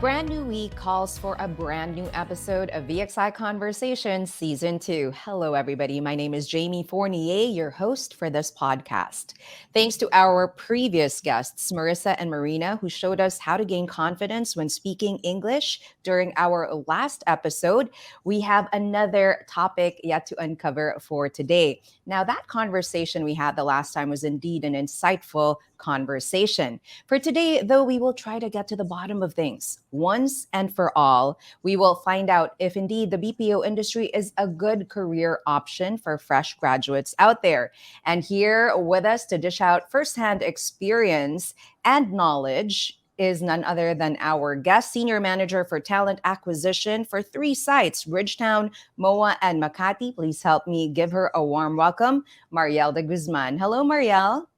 brand new week calls for a brand new episode of VXI Conversations Season 2. Hello, everybody. My name is Jamie Fournier, your host for this podcast. Thanks to our previous guests, Marissa and Marina, who showed us how to gain confidence when speaking English during our last episode, we have another topic yet to uncover for today. Now, that conversation we had the last time was indeed an insightful conversation. For today, though, we will try to get to the bottom of things once and for all. We will find out if indeed the BPO industry is a good career option for fresh graduates out there. And here with us to dish out firsthand experience and knowledge is none other than our guest senior manager for talent acquisition for 3 sites, Bridgetown, MOA, and Makati. Please help me give her a warm welcome, Mariel de Guzman. Hello, Mariel.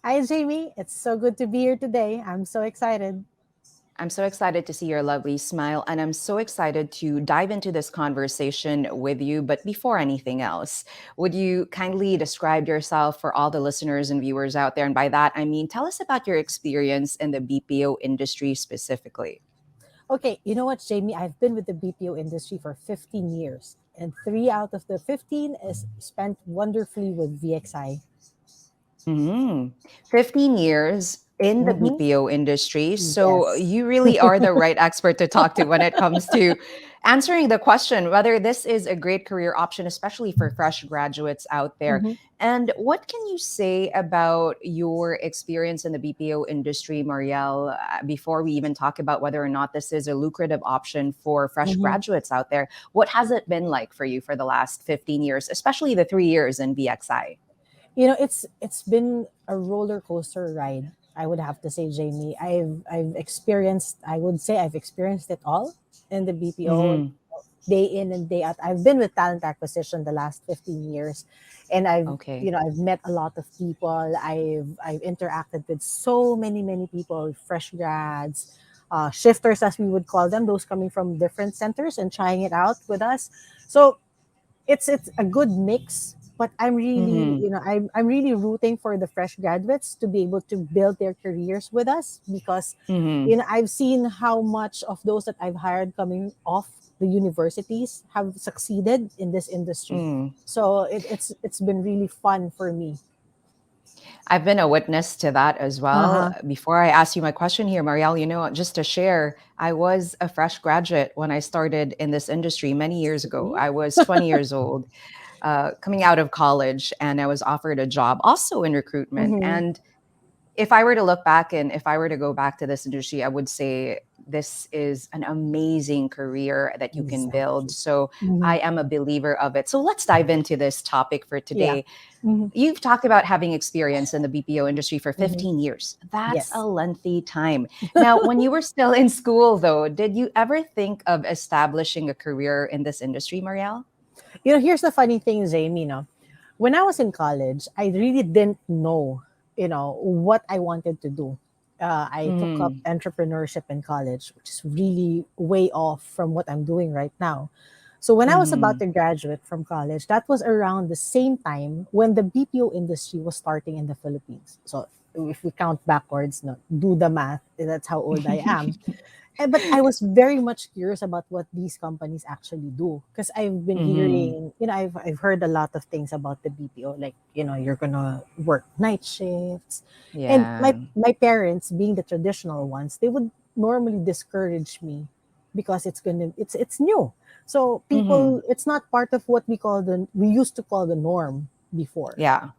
Hi, Jamie. It's so good to be here today. I'm so excited. I'm so excited to see your lovely smile, and I'm so excited to dive into this conversation with you. But before anything else, would you kindly describe yourself for all the listeners and viewers out there? And by that, I mean, tell us about your experience in the BPO industry specifically. Okay, you know what, Jamie? I've been with the BPO industry for 15 years, and 3 out of the 15 is spent wonderfully with VXI. Mhm. 15 years in the Mm-hmm. BPO industry. So Yes. you really are the right expert to talk to when it comes to answering the question whether this is a great career option, especially for fresh graduates out there. Mm-hmm. And what can you say about your experience in the BPO industry, Marielle, before we even talk about whether or not this is a lucrative option for fresh Mm-hmm. graduates out there? What has it been like for you for the last 15 years, especially the 3 years in VXI? It's been a roller coaster ride. I would have to say, Jamie. I've experienced it all in the BPO, Hmm. day in and day out. I've been with talent acquisition the last 15 years, and Okay. I've met a lot of people. I've interacted with so many people, fresh grads, shifters as we would call them, those coming from different centers and trying it out with us. So it's a good mix. But Mm-hmm. I'm really rooting for the fresh graduates to be able to build their careers with us, because Mm-hmm. I've seen how much of those that I've hired coming off the universities have succeeded in this industry. Mm. So it's been really fun for me. I've been a witness to that as well. Uh-huh. Before I ask you my question here, Marielle, just to share, I was a fresh graduate when I started in this industry many years ago. See? I was 20 years old, coming out of college, and I was offered a job also in recruitment. Mm-hmm. And if I were to look back and if I were to go back to this industry, I would say this is an amazing career that you can build. Exactly. So Mm-hmm. I am a believer of it. So let's dive into this topic for Yeah. today. Mm-hmm. You've talked about having experience in the BPO industry for Mm-hmm. 15 years. That's Yes. a lengthy time. Now, when you were still in school, though, did you ever think of establishing a career in this industry, Marielle? Here's the funny thing, Jamie. When I was in college, I really didn't know, what I wanted to do. I took up Mm, entrepreneurship in college, which is really way off from what I'm doing right now. So when I was about mm, to graduate from college, that was around the same time when the BPO industry was starting in the Philippines. So if we count backwards, no, do the math, that's how old I am. But I was very much curious about what these companies actually do, because I've been mm. hearing, I've heard a lot of things about the BPO, like, you're gonna work night shifts, and my Yeah. my parents, being the traditional ones, they would normally discourage me because it's new. So Mm, people, it's not part of what we used to call the norm before. yeah.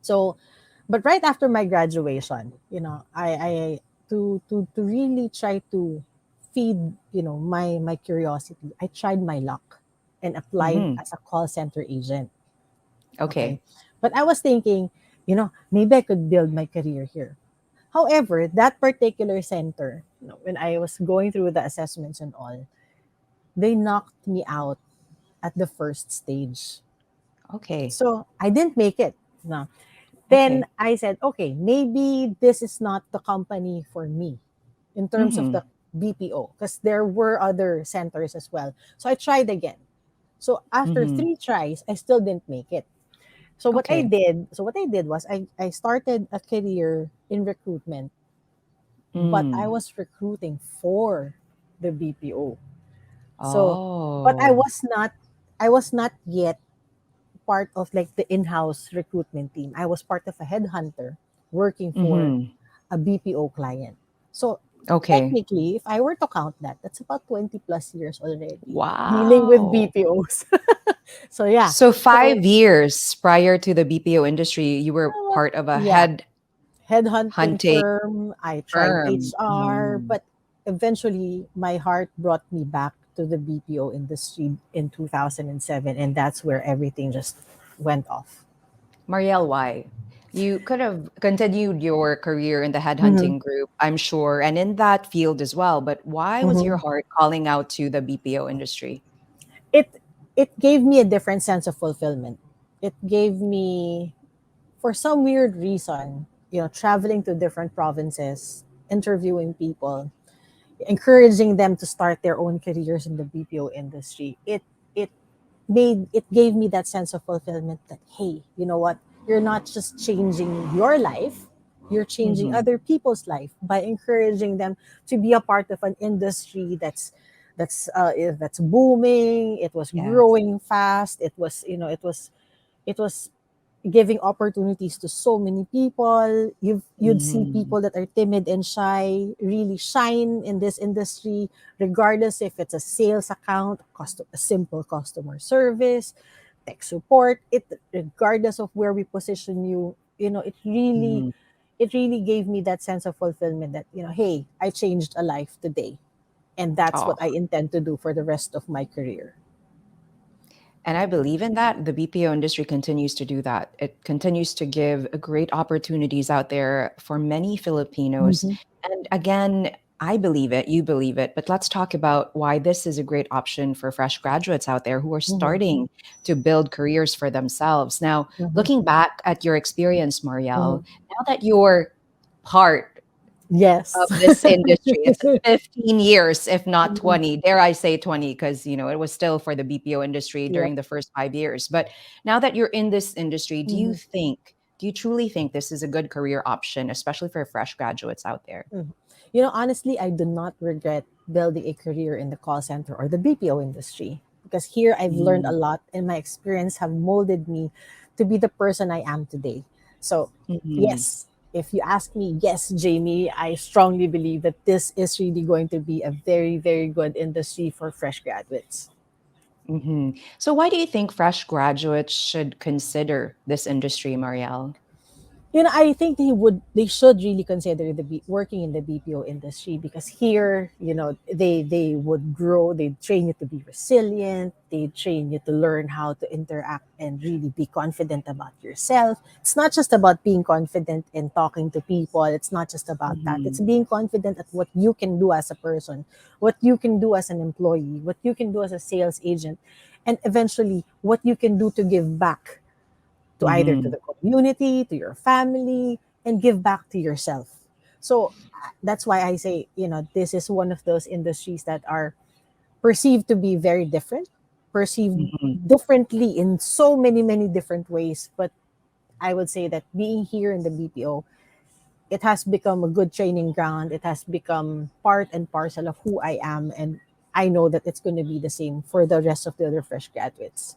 So, but right after my graduation, I to really try to feed, my curiosity, I tried my luck and applied Hmm. as a call center agent. Okay. Okay. But I was thinking, maybe I could build my career here. However, that particular center, when I was going through the assessments and all, they knocked me out at the first stage. Okay. So I didn't make it. No. Then Okay. I said, okay, maybe this is not the company for me in terms of Mm-hmm. the BPO, because there were other centers as well. So I tried again. So after Mm-hmm. 3 tries, I still didn't make it. Okay. So what I did was I started a career in recruitment, but I Mm. was recruiting for the BPO. So, but Oh. I was not yet part of like the in-house recruitment team. I was part of a headhunter working for Mm-hmm. a BPO client. So Okay. technically, if I were to count that, that's about 20 plus years already dealing with Wow. BPOs. So yeah. So So 5 years prior to the BPO industry, you were part of a yeah, head headhunting hunting firm. I tried firm. HR, Mm. but eventually my heart brought me back to the BPO industry in 2007, and that's where everything just went off. Marielle, why? You could have continued your career in the Mm-hmm. headhunting group, I'm sure, and in that field as well. But why was your Mm-hmm. heart calling out to the BPO industry? It it gave me a different sense of fulfillment. It gave me, for some weird reason, traveling to different provinces, interviewing people, encouraging them to start their own careers in the BPO industry. It it gave me that sense of fulfillment that, hey, you know what, you're not just changing your life, you're changing Mm-hmm. other people's life by encouraging them to be a part of an industry that's booming. It was Yes. growing fast. It was giving opportunities to so many people. You'd see Mm-hmm. people that are timid and shy really shine in this industry, regardless if it's a sales account, a simple customer service, tech support. It regardless of where we position you, Mm-hmm. it really gave me that sense of fulfillment that, hey, I changed a life today, and that's Oh, what I intend to do for the rest of my career. and I believe in that. The BPO industry continues to do that. It continues to give great opportunities out there for many Filipinos. Mm-hmm. And again, I believe it, you believe it, but let's talk about why this is a great option for fresh graduates out there who are Mm-hmm. starting to build careers for themselves. Now, Mm-hmm. looking back at your experience, Marielle, Mm-hmm. now that you're part of Yes. this industry. It's 15 years, if not Mhm. 20. Dare I say 20, because it was still for the BPO industry Yep. during the first 5 years. But now that you're in this industry, Mhm. do you truly think this is a good career option, especially for fresh graduates out there? Mhm. Honestly, I do not regret building a career in the call center or the BPO industry, because here I've learned a Mm. lot and my experience have molded me to be the person I am today. So, Mhm. yes, if you ask me, yes, Jamie, I strongly believe that this is really going to be a very, very good industry for fresh graduates. Mhm. So why do you think fresh graduates should consider this industry, Marielle? I think they should really consider working in the BPO industry, because here, they would grow. They train you to be resilient. They train you to learn how to interact and really be confident about yourself. It's not just about being confident in talking to people. It's not just about that. It's Mhm. being confident at what you can do as a person, what you can do as an employee, what you can do as a sales agent, and eventually what you can do to give back to either to Mhm. the community, to your family, and give back to yourself. So that's why I say, this is one of those industries that are perceived to be very different, perceived Mhm. differently in so many, many different ways. But I would say that being here in the BPO, it has become a good training ground. It has become part and parcel of who I am. And I know that it's going to be the same for the rest of the other fresh graduates.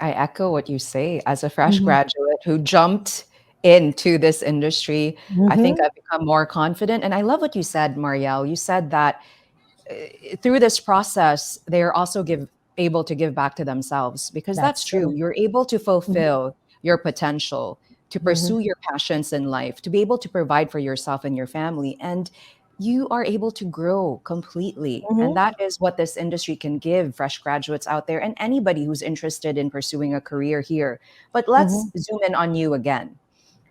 I echo what you say. As a fresh Mm-hmm. graduate who jumped into this industry, I think Mm-hmm. I've become more confident. And I love what you said, Marielle. You said that through this process, they're also able to give back to themselves, because that's That's true. true. You're able to fulfill your potential, to Mm-hmm. pursue your passions in life, to be able to provide for yourself and your family. And you are able to grow completely. And Mm-hmm. that is what this industry can give fresh graduates out there and anybody who's interested in pursuing a career here. But let's Mm-hmm. zoom in on you again.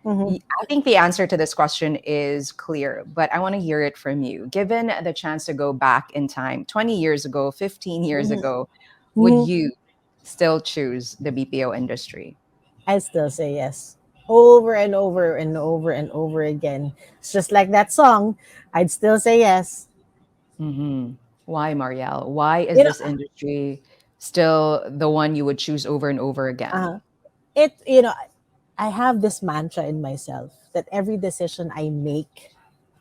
Mm-hmm. I think the answer to this question is clear, but I want to hear it from you. Given the chance to go back in time, 20 years ago, 15 years Mm-hmm. ago, would Mm-hmm. you still choose the BPO industry? I still say yes. Over and over and over and over again. It's just like that song. I'd still say yes. Hmm. Why, Marielle? Why is You know, this industry still the one you would choose over and over again? uh, I have this mantra in myself that every decision I make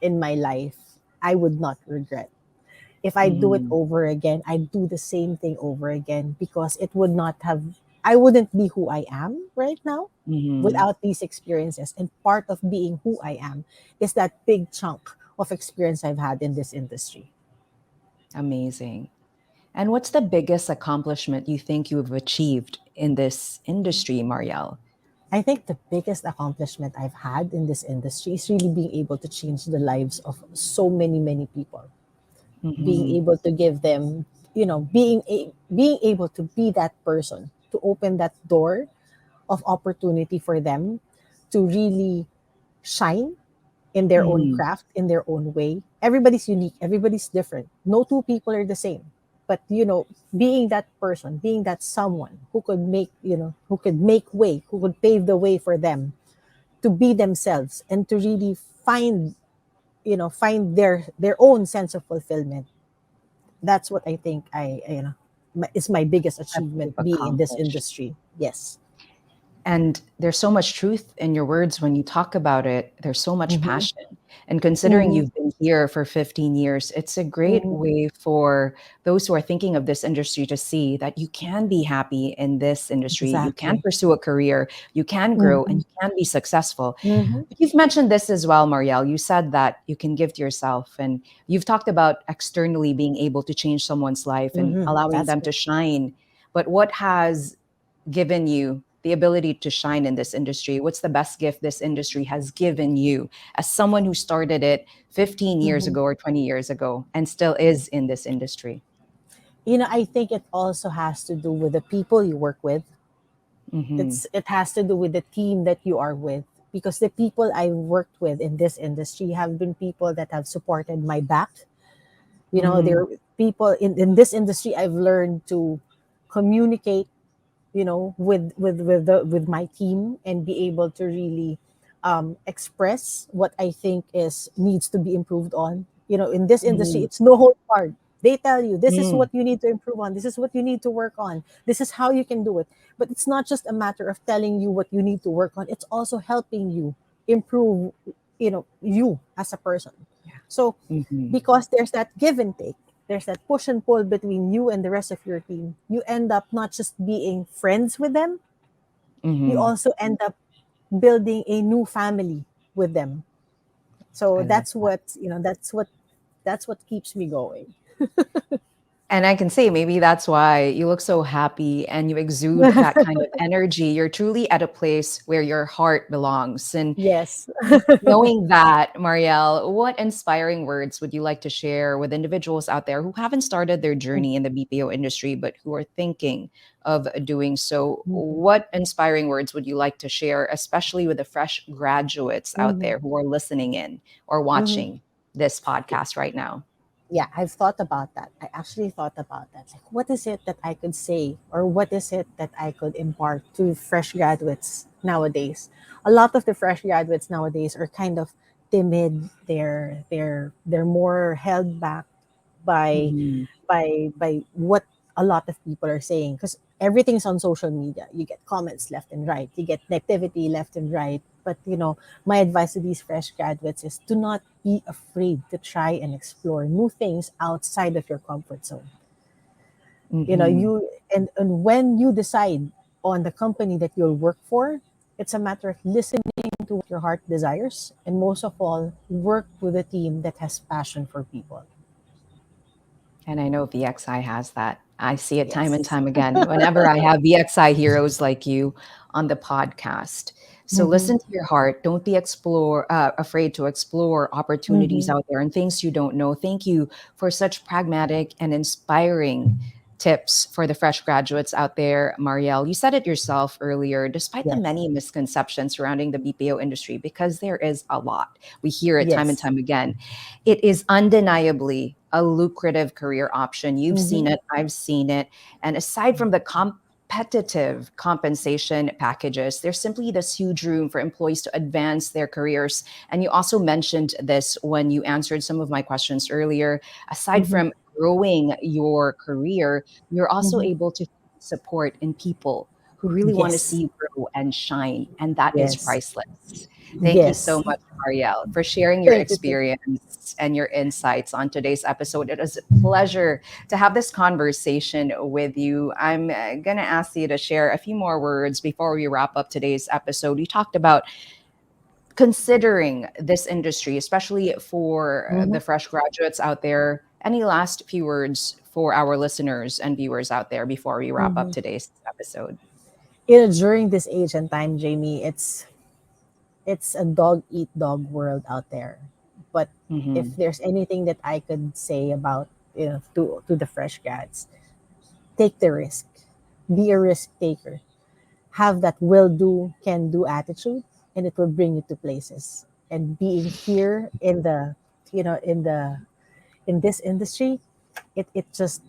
in my life, I would not regret. If I do it Mm-hmm. over again, I do the same thing over again, because it would not have, I wouldn't be who I am right now Mm-hmm. without these experiences. And part of being who I am is that big chunk of experience I've had in this industry. Amazing. And what's the biggest accomplishment you think you've achieved in this industry, Marielle? I think the biggest accomplishment I've had in this industry is really being able to change the lives of so many, many people. Being Mm-hmm. able to give them, being able to be that person to open that door of opportunity for them to really shine in their own Mm-hmm. craft, in their own way. Everybody's unique, everybody's different. No two people are the same. But being that person, being that someone who could who could make way, who could pave the way for them to be themselves and to really find their own sense of fulfillment. That's what I think is my biggest That achievement you've being in this accomplished. industry. Yes. And there's so much truth in your words when you talk about it. There's so much Mm-hmm. passion. And considering Mm-hmm. you've been here for 15 years, it's a great Mm-hmm. way for those who are thinking of this industry to see that you can be happy in this industry. You can Exactly. pursue a career, you can grow, Mm-hmm. and you can be successful. Mm-hmm. But you've mentioned this as well, Marielle. You said that you can give to yourself, and you've talked about externally being able to change someone's life and Mm-hmm. allowing That's them good. to shine. But what has given you the ability to shine in this industry? What's the best gift this industry has given you as someone who started it 15 years Mm-hmm. ago or 20 years ago and still is in this industry? I think it also has to do with the people you work with. Mm-hmm. It has to do with the team that you are with, because the people I worked with in this industry have been people that have supported my back. Mm-hmm. There are people in this industry. I've learned to communicate, with my team, and be able to really express what I think is needs to be improved on. In this industry, Mm-hmm. it's no hold barred. They tell you this is Mm-hmm. what you need to improve on. This is what you need to work on. This is how you can do it. But it's not just a matter of telling you what you need to work on. It's also helping you improve, you as a person. So Mm-hmm. because there's that give and take, there's that push and pull between you and the rest of your team, you end up not just being friends with them, you Mm-hmm. also end up building a new family with them. So I love that. that's what keeps me going. And I can say maybe that's why you look so happy and you exude that kind of energy. You're truly at a place where your heart belongs. And Yes. knowing that, Marielle, what inspiring words would you like to share with individuals out there who haven't started their journey in the BPO industry, but who are thinking of doing so? Mhm. What inspiring words would you like to share, especially with the fresh graduates out Mhm. there who are listening in or Mhm. watching this podcast right now? Yeah, I've thought about that. I actually thought about that. Like, what is it that I could say, or what is it that I could impart to fresh graduates nowadays? A lot of the fresh graduates nowadays are kind of timid. They're more held back by Mm-hmm. by what a lot of people are saying, because everything's on social media. You get comments left and right, you get negativity left and right. But my advice to these fresh graduates is, do not be afraid to try and explore new things outside of your comfort zone. Mm-hmm. And when you decide on the company that you'll work for, it's a matter of listening to what your heart desires, and most of all, work with a team that has passion for people. And I know VXI has that. I see it time and Yes. time again whenever I have VXI heroes like you on the podcast. So Mm-hmm. listen to your heart. Don't be afraid to explore opportunities Mm-hmm. out there and things you don't know. Thank you for such pragmatic and inspiring tips for the fresh graduates out there, Marielle. You said it yourself earlier, despite the Yes. many misconceptions surrounding the BPO industry, because there is a lot. We hear it time and Yes. time again. It is undeniably a lucrative career option. You've seen Mm-hmm. it, I've seen it. And aside from the competitive compensation packages, there's simply this huge room for employees to advance their careers. And you also mentioned this when you answered some of my questions earlier. Aside Mm-hmm. from growing your career, you're also Mm-hmm. able to find support in people who really want to Yes. see you grow and shine. And that is Yes. priceless. Thank you so Yes. much, Marielle, for sharing your Thank you. Thank you. experience and your insights on today's episode. It was a pleasure to have this conversation with you. I'm going to ask you to share a few more words before we wrap up today's episode. You talked about considering this industry, especially for Mhm. the fresh graduates out there. Any last few words for our listeners and viewers out there before we wrap up Mhm. today's episode? During this age and time, Jamie, it's a dog eat dog world out there. But if Hmm. there's anything that I could say about, to the fresh grads, take the risk. Be a risk taker. Have that will do, can do attitude, and it will bring you to places. And being here in the, in this industry, it just,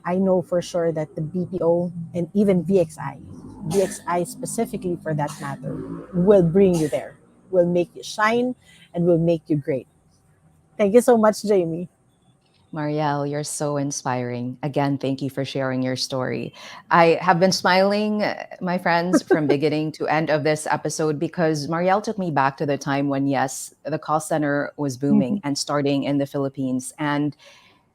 I know for sure that the BPO and even VXI specifically for that matter, will bring you there, will make you shine, and will make you great. Thank you so much, Jamie. Marielle, you're so inspiring. Again, thank you for sharing your story. I have been smiling, my friends, from beginning to end of this episode because Marielle took me back to the time when, yes, the call center was booming Mhm, and starting in the Philippines. And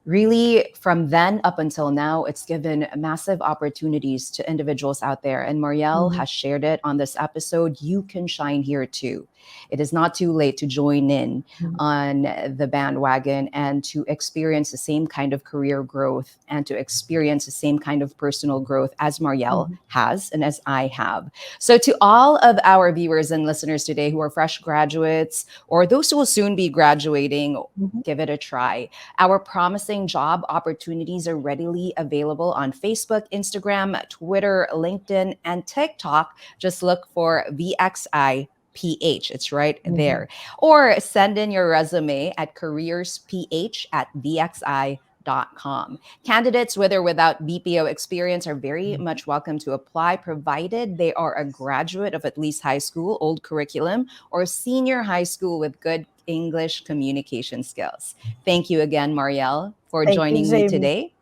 really, from then up until now, it's given massive opportunities to individuals out there. And Marielle mhm, has shared it on this episode. You can shine here too. It is not too late to join in mhm, on the bandwagon and to experience the same kind of career growth and to experience the same kind of personal growth as Marielle mhm, has and as I have. So, to all of our viewers and listeners today who are fresh graduates or those who will soon be graduating, mhm, give it a try. Our promising job opportunities are readily available on Facebook, Instagram, Twitter, LinkedIn, and TikTok. Just look for VXI PH. It's right mhm, there. Or send in your resume at careersph@vxi.com. Candidates with or without BPO experience are very mhm. much welcome to apply, provided they are a graduate of at least high school, old curriculum, or senior high school with good English communication skills. Thank you again, Marielle, for Thank you, joining me Jamie. today.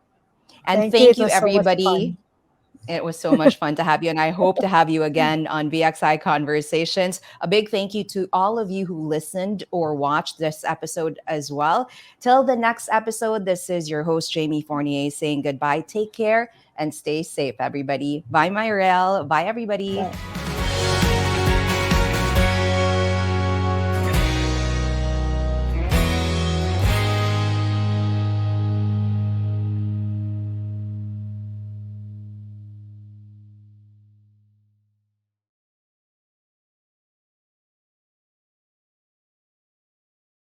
And Thank you. It thank you, was so much everybody. fun. It was so much fun to have you, and I hope to have you again on VXI Conversations. A big thank you to all of you who listened or watched this episode as well. Till the next episode, this is your host, Jamie Fournier, saying goodbye. Take care and stay safe, everybody. Bye, Marielle. Bye, everybody. Bye.